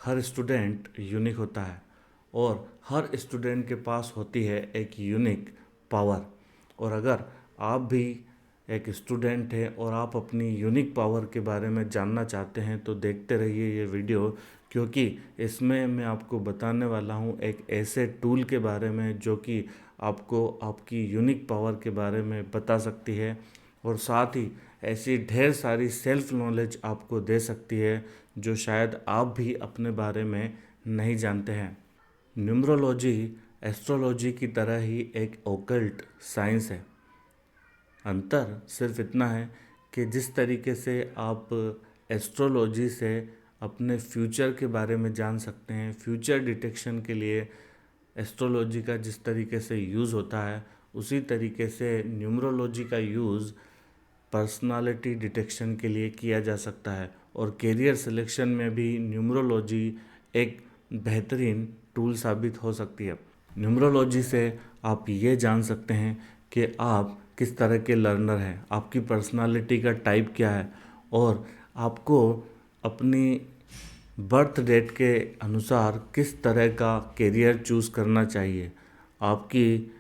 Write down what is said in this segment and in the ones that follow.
हर student unique होता है और हर स्टूडेंट के पास होती है एक यूनिक पावर। और अगर आप भी एक स्टूडेंट हैं और आप अपनी यूनिक पावर के बारे में जानना चाहते हैं तो देखते रहिए ये वीडियो, क्योंकि इसमें मैं आपको बताने वाला हूँ एक ऐसे टूल के बारे में जो कि आपको आपकी यूनिक पावर के बारे में बता सकती है और साथ ही ऐसी ढेर सारी सेल्फ नॉलेज आपको दे सकती है जो शायद आप भी अपने बारे में नहीं जानते हैं। न्यूमरोलॉजी एस्ट्रोलॉजी की तरह ही एक ओकल्ट साइंस है। अंतर सिर्फ इतना है कि जिस तरीके से आप एस्ट्रोलॉजी से अपने फ्यूचर के बारे में जान सकते हैं, फ्यूचर डिटेक्शन के लिए एस्ट्रोलॉजी का जिस तरीके से यूज़ होता है, उसी तरीके से न्यूमरोलॉजी का यूज़ पर्सनालिटी डिटेक्शन के लिए किया जा सकता है। और कैरियर सिलेक्शन में भी न्यूमरोलॉजी एक बेहतरीन टूल साबित हो सकती है। न्यूमरोलॉजी से आप ये जान सकते हैं कि आप किस तरह के लर्नर हैं, आपकी पर्सनालिटी का टाइप क्या है और आपको अपनी बर्थ डेट के अनुसार किस तरह का कैरियर चूज़ करना चाहिए, आपकी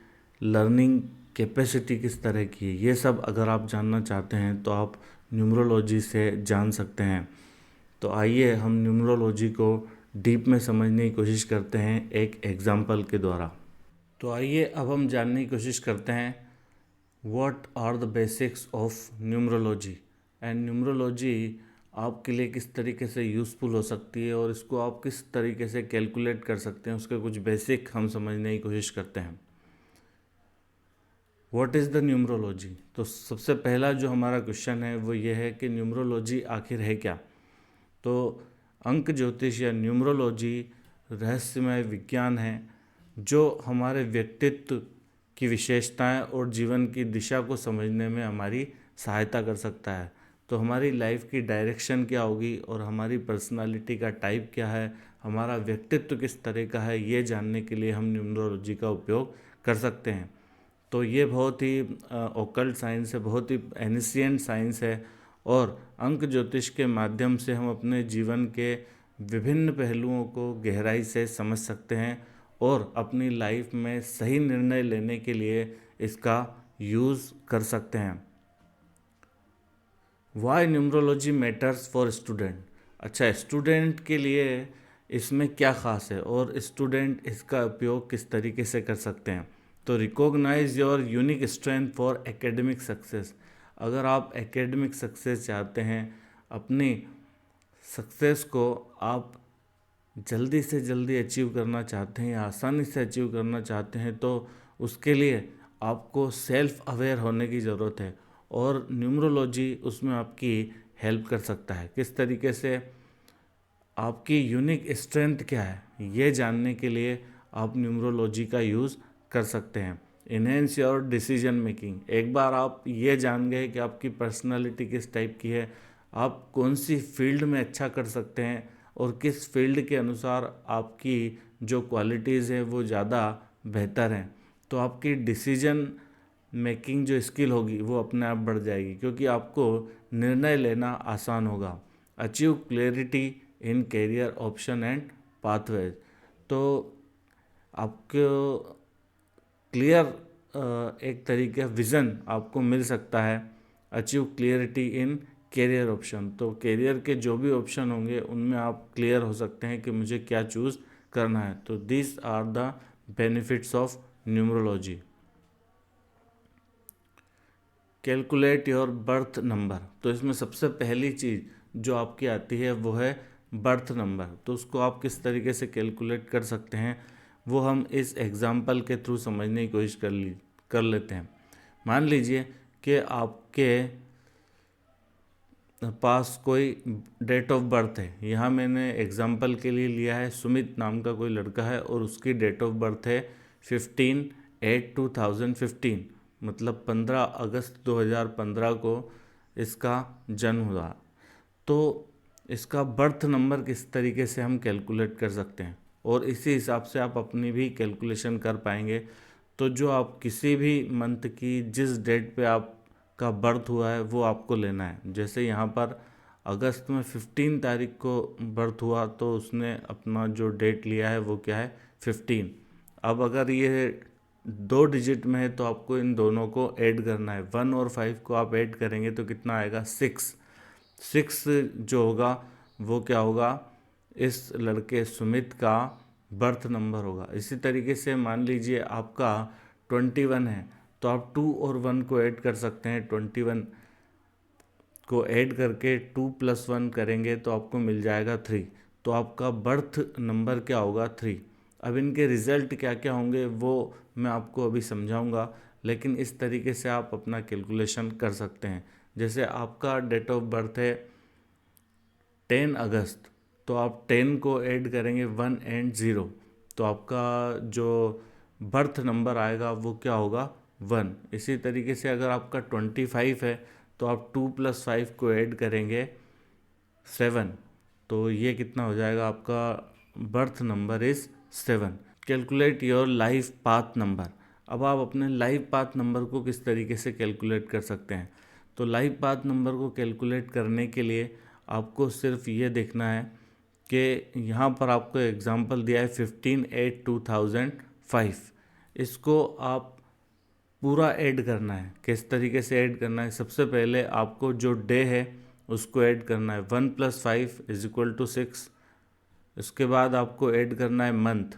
लर्निंग कैपेसिटी किस तरह की है। ये सब अगर आप जानना चाहते हैं तो आप न्यूमरोलॉजी से जान सकते हैं। तो आइए हम न्यूमरोलॉजी को डीप में समझने की कोशिश करते हैं एक एग्जाम्पल के द्वारा। तो आइए अब हम जानने की कोशिश करते हैं what are the basics of numerology and numerology आपके लिए किस तरीके से यूज़फुल हो सकती है और इसको आप किस तरीके से कैलकुलेट कर सकते हैं, उसके कुछ बेसिक हम समझने की कोशिश करते हैं। What is the numerology. तो सबसे पहला जो हमारा क्वेश्चन है वो ये है कि न्यूमरोलॉजी आखिर है क्या। तो अंक ज्योतिष या न्यूमरोलॉजी रहस्यमय विज्ञान है जो हमारे व्यक्तित्व की विशेषताएं और जीवन की दिशा को समझने में हमारी सहायता कर सकता है। तो हमारी लाइफ की डायरेक्शन क्या होगी और हमारी पर्सनालिटी का टाइप क्या है, हमारा व्यक्तित्व किस तरह का है, ये जानने के लिए हम न्यूमरोलॉजी का उपयोग कर सकते हैं। तो ये बहुत ही ओकल्ट साइंस है, बहुत ही एनिशिएंट साइंस है और अंक ज्योतिष के माध्यम से हम अपने जीवन के विभिन्न पहलुओं को गहराई से समझ सकते हैं और अपनी लाइफ में सही निर्णय लेने के लिए इसका यूज़ कर सकते हैं। Why numerology matters for student. अच्छा, स्टूडेंट के लिए इसमें क्या ख़ास है और स्टूडेंट इसका उपयोग किस तरीके से कर सकते हैं। तो recognise your unique strength for academic success. अगर आप एकेडमिक सक्सेस चाहते हैं, अपनी सक्सेस को आप जल्दी से जल्दी अचीव करना चाहते हैं या आसानी से अचीव करना चाहते हैं, तो उसके लिए आपको सेल्फ अवेयर होने की ज़रूरत है और न्यूमरोलॉजी उसमें आपकी हेल्प कर सकता है। किस तरीके से, आपकी यूनिक स्ट्रेंथ क्या है ये जानने के लिए आप न्यूमरोलॉजी का यूज़ कर सकते हैं। Enhance your decision making. एक बार आप ये जान गए कि आपकी पर्सनालिटी किस टाइप की है, आप कौन सी फील्ड में अच्छा कर सकते हैं और किस फील्ड के अनुसार आपकी जो क्वालिटीज़ हैं वो ज़्यादा बेहतर हैं, तो आपकी डिसीजन मेकिंग जो स्किल होगी वो अपने आप बढ़ जाएगी, क्योंकि आपको निर्णय लेना आसान होगा। Achieve clarity in career option and pathways. तो आपको क्लियर एक तरीके का विज़न आपको मिल सकता है। अचीव क्लियरिटी इन कैरियर ऑप्शन, तो कैरियर के जो भी ऑप्शन होंगे उनमें आप क्लियर हो सकते हैं कि मुझे क्या चूज़ करना है। तो this are the benefits of numerology. Calculate your birth number. तो इसमें सबसे पहली चीज़ जो आपकी आती है वो है बर्थ नंबर। तो उसको आप किस तरीके से कैलकुलेट कर सकते हैं वो हम इस एग्ज़ाम्पल के थ्रू समझने की कोशिश कर लेते हैं। मान लीजिए कि आपके पास कोई डेट ऑफ बर्थ है। यहाँ मैंने एग्ज़ाम्पल के लिए लिया है सुमित नाम का कोई लड़का है और उसकी डेट ऑफ बर्थ है 15/8/2015, मतलब 15 अगस्त 2015 को इसका जन्म हुआ। तो इसका बर्थ नंबर किस तरीके से हम कैलकुलेट कर सकते हैं और इसी हिसाब से आप अपनी भी कैलकुलेशन कर पाएंगे। तो जो आप किसी भी मंथ की जिस डेट पे आपका बर्थ हुआ है वो आपको लेना है। जैसे यहाँ पर अगस्त में 15 तारीख को बर्थ हुआ तो उसने अपना जो डेट लिया है वो क्या है 15। अब अगर ये 2 डिजिट में है तो आपको इन दोनों को ऐड करना है। 1 और 5 को आप ऐड करेंगे तो कितना आएगा 6। 6 जो होगा वो क्या होगा, इस लड़के सुमित का बर्थ नंबर होगा। इसी तरीके से मान लीजिए आपका 21 है तो आप 2 और 1 को ऐड कर सकते हैं। 21 को ऐड करके 2 + 1 करेंगे तो आपको मिल जाएगा 3। तो आपका बर्थ नंबर क्या होगा 3। अब इनके रिज़ल्ट क्या क्या होंगे वो मैं आपको अभी समझाऊंगा, लेकिन इस तरीके से आप अपना कैलकुलेशन कर सकते हैं। जैसे आपका डेट ऑफ बर्थ है 10 अगस्त, तो आप 10 को ऐड करेंगे 1 एंड 0, तो आपका जो बर्थ नंबर आएगा वो क्या होगा 1। इसी तरीके से अगर आपका 25 है तो आप 2 + 5 को ऐड करेंगे 7, तो ये कितना हो जाएगा आपका birth number is 7। Calculate your life path number. अब आप अपने लाइफ पाथ नंबर को किस तरीके से कैलकुलेट कर सकते हैं, तो लाइफ पाथ नंबर को कैलकुलेट करने के लिए आपको सिर्फ ये देखना है कि यहाँ पर आपको एग्जांपल दिया है 15/8/2005। इसको आप पूरा ऐड करना है। किस तरीके से ऐड करना है, सबसे पहले आपको जो डे है उसको ऐड करना है। 1 + 5 = 6। उसके बाद आपको ऐड करना है मंथ,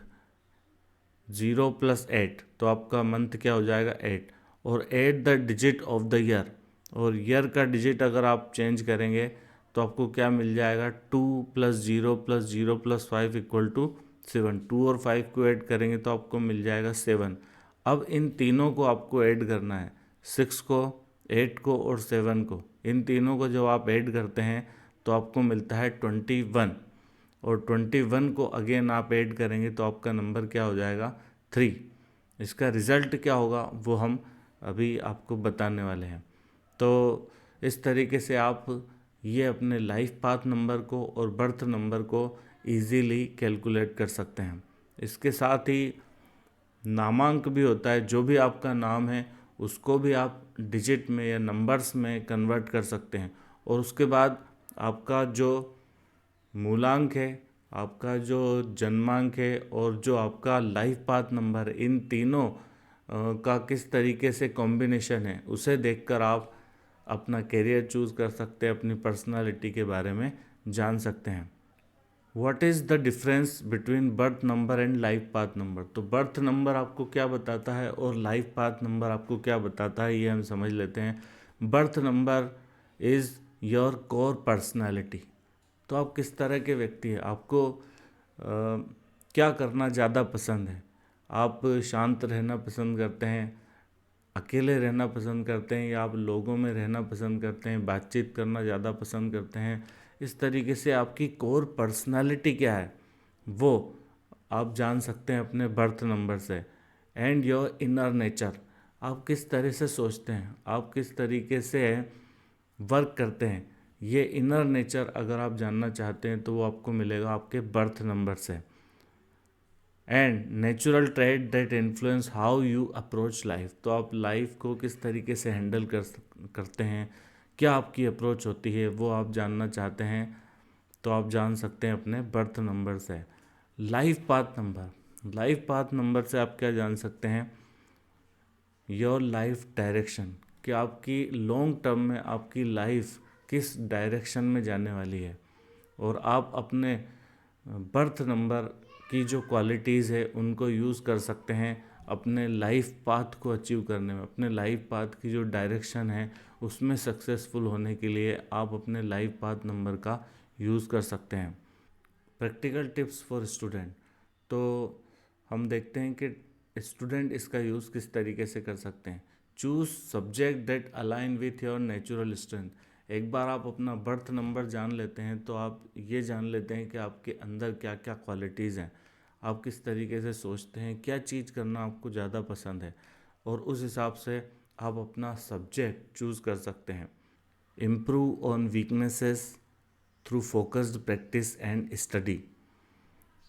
0 + 8, तो आपका मंथ क्या हो जाएगा 8। और add the digit of the year, और ईयर का डिजिट अगर आप चेंज करेंगे तो आपको क्या मिल जाएगा 2 + 0 + 0 + 5 = 7। 2 और 5 को ऐड करेंगे तो आपको मिल जाएगा 7। अब इन तीनों को आपको ऐड करना है, 6 को, 8 को और 7 को। इन तीनों को जब आप ऐड करते हैं तो आपको मिलता है 21, और 21 को अगेन आप ऐड करेंगे तो आपका नंबर क्या हो जाएगा 3। इसका रिज़ल्ट क्या होगा वो हम अभी आपको बताने वाले हैं। तो इस तरीके से आप ये अपने लाइफ पाथ नंबर को और बर्थ नंबर को इजीली कैलकुलेट कर सकते हैं। इसके साथ ही नामांक भी होता है, जो भी आपका नाम है उसको भी आप डिजिट में या नंबर्स में कन्वर्ट कर सकते हैं। और उसके बाद आपका जो मूलांक है, आपका जो जन्मांक है और जो आपका लाइफ पाथ नंबर है, इन तीनों का किस तरीके से कॉम्बिनेशन है उसे देखकर आप अपना करियर चूज़ कर सकते हैं, अपनी पर्सनालिटी के बारे में जान सकते हैं। What is the difference between birth number and life path number. तो बर्थ नंबर आपको क्या बताता है और लाइफ पाथ नंबर आपको क्या बताता है, ये हम समझ लेते हैं। Birth number is your core personality. तो आप किस तरह के व्यक्ति हैं, आपको क्या करना ज़्यादा पसंद है। आप शांत रहना पसंद करते हैं, अकेले रहना पसंद करते हैं, या आप लोगों में रहना पसंद करते हैं, बातचीत करना ज़्यादा पसंद करते हैं। इस तरीके से आपकी कोर पर्सनालिटी क्या है वो आप जान सकते हैं अपने बर्थ नंबर से। एंड योर इनर नेचर, आप किस तरह से सोचते हैं, आप किस तरीके से वर्क करते हैं, ये इनर नेचर अगर आप जानना चाहते हैं तो वो आपको मिलेगा आपके बर्थ नंबर से। And natural trade that influence how you approach life, तो आप लाइफ को किस तरीके से हैंडल करते हैं, क्या आपकी अप्रोच होती है, वो आप जानना चाहते हैं तो आप जान सकते हैं अपने बर्थ नंबर से। Life path number, life path number से आप क्या जान सकते हैं, योर लाइफ डायरेक्शन, कि आपकी लॉन्ग टर्म में आपकी लाइफ किस डायरेक्शन में जाने वाली है। और आप अपने बर्थ नंबर की जो क्वालिटीज़ है उनको यूज़ कर सकते हैं अपने लाइफ पाथ को अचीव करने में। अपने लाइफ पाथ की जो डायरेक्शन है उसमें सक्सेसफुल होने के लिए आप अपने लाइफ पाथ नंबर का यूज़ कर सकते हैं। प्रैक्टिकल टिप्स फॉर स्टूडेंट, तो हम देखते हैं कि स्टूडेंट इसका यूज़ किस तरीके से कर सकते हैं। Choose subject that align with your natural strength. एक बार आप अपना बर्थ नंबर जान लेते हैं तो आप ये जान लेते हैं कि आपके अंदर क्या क्या क्वालिटीज़ हैं, आप किस तरीके से सोचते हैं, क्या चीज़ करना आपको ज़्यादा पसंद है, और उस हिसाब से आप अपना सब्जेक्ट चूज़ कर सकते हैं। Improve on weaknesses through focused practice and study.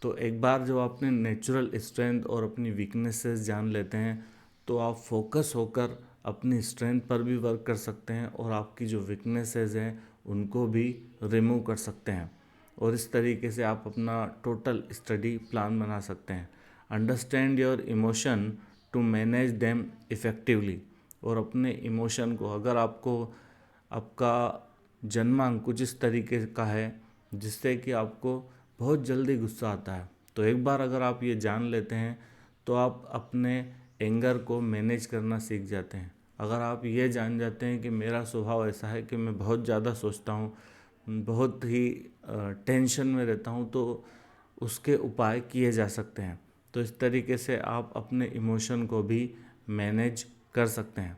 तो एक बार जब आपने नेचुरल स्ट्रेंथ और अपनी वीकनेसेस जान लेते हैं तो आप फोकस होकर अपनी स्ट्रेंथ पर भी वर्क कर सकते हैं और आपकी जो वीकनेसेस हैं उनको भी रिमूव कर सकते हैं। और इस तरीके से आप अपना टोटल स्टडी प्लान बना सकते हैं। Understand your emotion to manage them effectively. और अपने इमोशन को, अगर आपका जन्मांक कुछ इस तरीके का है जिससे कि आपको बहुत जल्दी गुस्सा आता है, तो एक बार अगर आप ये जान लेते हैं तो आप अपने एंगर को मैनेज करना सीख जाते हैं। अगर आप ये जान जाते हैं कि मेरा स्वभाव ऐसा है कि मैं बहुत ज़्यादा सोचता हूँ, बहुत ही टेंशन में रहता हूँ, तो उसके उपाय किए जा सकते हैं। तो इस तरीके से आप अपने इमोशन को भी मैनेज कर सकते हैं।